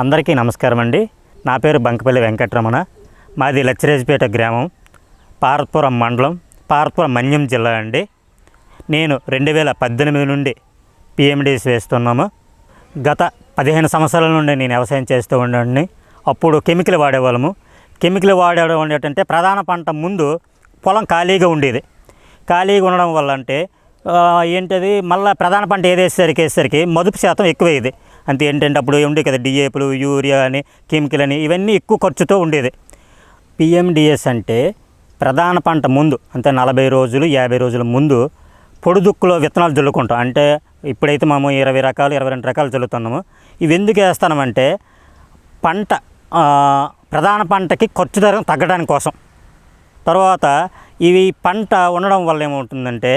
అందరికీ నమస్కారం అండి. నా పేరు బంకపల్లి వెంకటరమణ. మాది లచ్చిరేజపేట గ్రామం, పార్వతీపురం మండలం, పార్వతీపురం మన్యం జిల్లా అండి. నేను 2018 నుండి పిఎండిఎస్ వేస్తున్నాము. గత 15 సంవత్సరాల నుండి నేను వ్యవసాయం చేస్తూ ఉండండి. అప్పుడు కెమికల్ వాడేవాళ్ళము. కెమికల్ వాడేయడం ఏంటంటే ప్రధాన పంట ముందు పొలం ఖాళీగా ఉండేది. ఖాళీగా ఉండడం వల్ల అంటే ఏంటది మళ్ళీ ప్రధాన పంట వేసేసరికి మదుపు శాతం ఎక్కువయ్యేది. అంతే ఏంటంటే అప్పుడు ఉండే కదా డిఏపులు, యూరియా అని, కెమికల్ అని, ఇవన్నీ ఎక్కువ ఖర్చుతో ఉండేది. పిఎండిఎస్ అంటే ప్రధాన పంట ముందు అంటే 40 రోజులు 50 రోజుల ముందు పొడుదుక్కులో విత్తనాలు జల్లుకుంటాం. అంటే ఇప్పుడైతే మేము 20 రకాలు 22 రకాలు జల్లుతున్నాము. ఇవి ఎందుకు వేస్తామంటే పంట ప్రధాన పంటకి ఖర్చు ధర తగ్గడానికి కోసం. తర్వాత ఇవి పంట ఉండడం వల్ల ఏమవుతుందంటే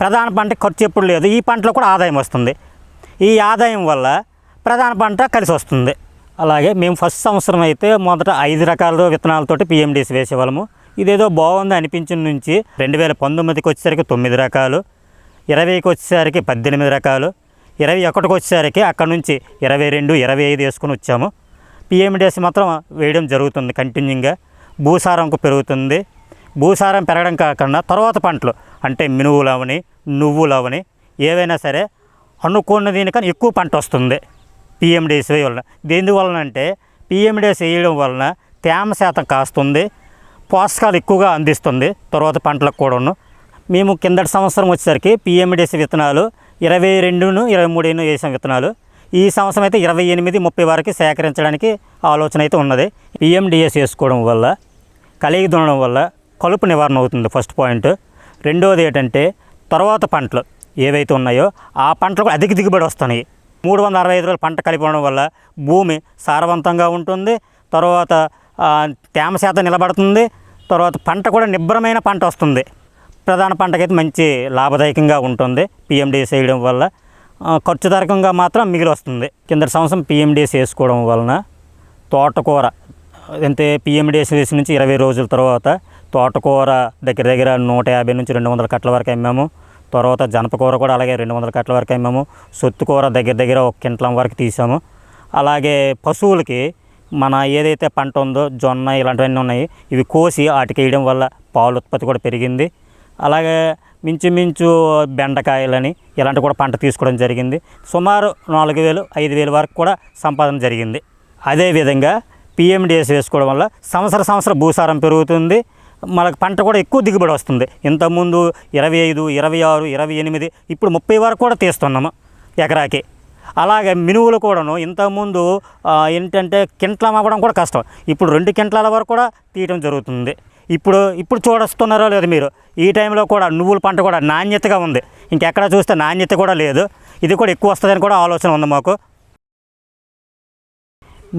ప్రధాన పంట ఖర్చు ఎప్పుడు లేదు, ఈ పంటలో కూడా ఆదాయం వస్తుంది. ఈ ఆదాయం వల్ల ప్రధాన పంట కలిసి వస్తుంది. అలాగే మేము ఫస్ట్ సంవత్సరం అయితే మొదట 5 రకాల విత్తనాలతోటి పిఎండిఎస్ వేసేవాళ్ళము. ఇదేదో బాగుంది అనిపించిన నుంచి 2019కి వచ్చేసరికి 9 రకాలు, 20కి వచ్చేసరికి 18 రకాలు, 21కి వచ్చేసరికి అక్కడ నుంచి 22, 25 వేసుకుని వచ్చాము. పిఎండిఎస్ మాత్రం వేయడం జరుగుతుంది కంటిన్యూగా. భూసారంకు పెరుగుతుంది. భూసారం పెరగడం కాకుండా తర్వాత పంటలు అంటే మినువులు అవని, నువ్వులు అవని, ఏవైనా సరే అనుకున్న దీనికన్నా ఎక్కువ పంట వస్తుంది పిఎండిఎస్ వలన. దేనివలన అంటే పిఎండిఎస్ వేయడం వలన తేమ శాతం కాస్తుంది, పోషకాలు ఎక్కువగా అందిస్తుంది తర్వాత పంటలకు కూడాను. మేము కిందటి సంవత్సరం వచ్చేసరికి పిఎండిఎస్ విత్తనాలు 22, 23 వేసాం విత్తనాలు. ఈ సంవత్సరం అయితే 28, 30 వరకు సేకరించడానికి ఆలోచన అయితే ఉన్నది. పిఎండిఎస్ వేసుకోవడం వల్ల కలిగి దున్నడం వల్ల కలుపు నివారణ అవుతుంది ఫస్ట్ పాయింట్. రెండోది ఏంటంటే తర్వాత పంటలు ఏవైతే ఉన్నాయో ఆ పంటలకు అధిక దిగుబడి వస్తున్నాయి. 365 రోజులు పంట కలిపి ఉండడం వల్ల భూమి సారవంతంగా ఉంటుంది, తర్వాత తేమ శాతం నిలబడుతుంది, తర్వాత పంట కూడా నిబ్బరమైన పంట వస్తుంది. ప్రధాన పంటకైతే మంచి లాభదాయకంగా ఉంటుంది పిఎండిఎస్ వేయడం వల్ల. ఖర్చుదాయకంగా మాత్రం మిగిలి వస్తుంది. కిందటి సంవత్సరం పిఎండిఎస్ వేసుకోవడం వలన తోటకూర అంటే పిఎండిఎస్ వేసి నుంచి 20 రోజుల తర్వాత తోటకూర దగ్గర 150 నుంచి 200 కట్టల వరకు అమ్మాము. తర్వాత జనపకూర కూడా అలాగే 200 కట్టల వరకు అమ్మాము. సొత్తుకూర దగ్గర 1 క్వింటాల్ వరకు తీసాము. అలాగే పశువులకి మన ఏదైతే పంట ఉందో జొన్న ఇలాంటివన్నీ ఉన్నాయి, ఇవి కోసి వాటికి వేయడం వల్ల పాలు ఉత్పత్తి కూడా పెరిగింది. అలాగే మించుమించు బెండకాయలని ఇలాంటివి కూడా పంట తీసుకోవడం జరిగింది. సుమారు 4,000, 5,000 వరకు కూడా సంపాదన జరిగింది. అదేవిధంగా పిఎండిఎస్ వేసుకోవడం వల్ల సంవత్సరం భూసారం పెరుగుతుంది, మనకు పంట కూడా ఎక్కువ దిగుబడి వస్తుంది. ఇంతకుముందు 25, 26, 28, ఇప్పుడు 30 వరకు కూడా తీస్తున్నాము ఎకరాకి. అలాగే మినువులు కూడాను ఇంతకుముందు ఏంటంటే కింటాలు అవ్వడం కూడా కష్టం, ఇప్పుడు 2 క్వింటాల వరకు కూడా తీయడం జరుగుతుంది. ఇప్పుడు చూడస్తున్నారో లేదు మీరు, ఈ టైంలో కూడా నువ్వుల పంట కూడా నాణ్యతగా ఉంది. ఇంకెక్కడ చూస్తే నాణ్యత కూడా లేదు. ఇది కూడా ఎక్కువ వస్తుందని కూడా ఆలోచన ఉంది మాకు.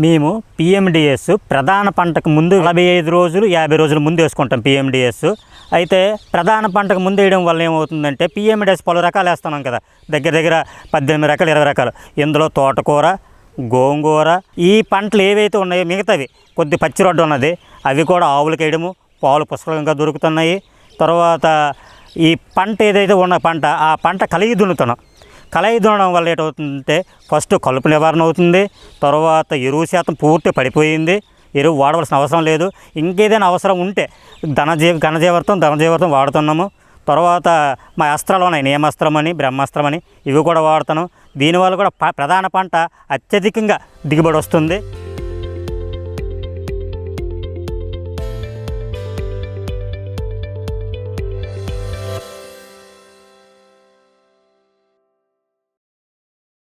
మేము పిఎండిఎస్ ప్రధాన పంటకు ముందు 45 రోజులు 50 రోజుల ముందు వేసుకుంటాం పిఎండిఎస్. అయితే ప్రధాన పంటకు ముందు వేయడం వల్ల ఏమవుతుందంటే పిఎండిఎస్ పలు రకాలు వేస్తున్నాం కదా, దగ్గర 18 రకాలు 20 రకాలు. ఇందులో తోటకూర, గోంగూర, ఈ పంటలు ఏవైతే ఉన్నాయో మిగతావి కొద్ది పచ్చిరొడ్డు ఉన్నది, అవి కూడా ఆవులకు వేయడము, పాలు పుష్కలంగా దొరుకుతున్నాయి. తర్వాత ఈ పంట ఏదైతే ఉన్న పంట ఆ పంట కలిగి దున్నుతున్నాం. కలయి దున్నడం వల్ల ఏంటవుతుందంటే ఫస్ట్ కలుపు నివారణ అవుతుంది, తర్వాత ఎరువు శాతం పూర్తి పడిపోయింది, ఎరువు వాడవలసిన అవసరం లేదు. ఇంకేదైనా అవసరం ఉంటే ఘనజీవామృతం వాడుతున్నాము. తర్వాత మా అస్త్రాలు ఉన్నాయి, నియమాస్త్రం అని, బ్రహ్మాస్త్రం అని, ఇవి కూడా వాడుతున్నాం. దీనివల్ల కూడా ప్రధాన పంట అత్యధికంగా దిగుబడి వస్తుంది.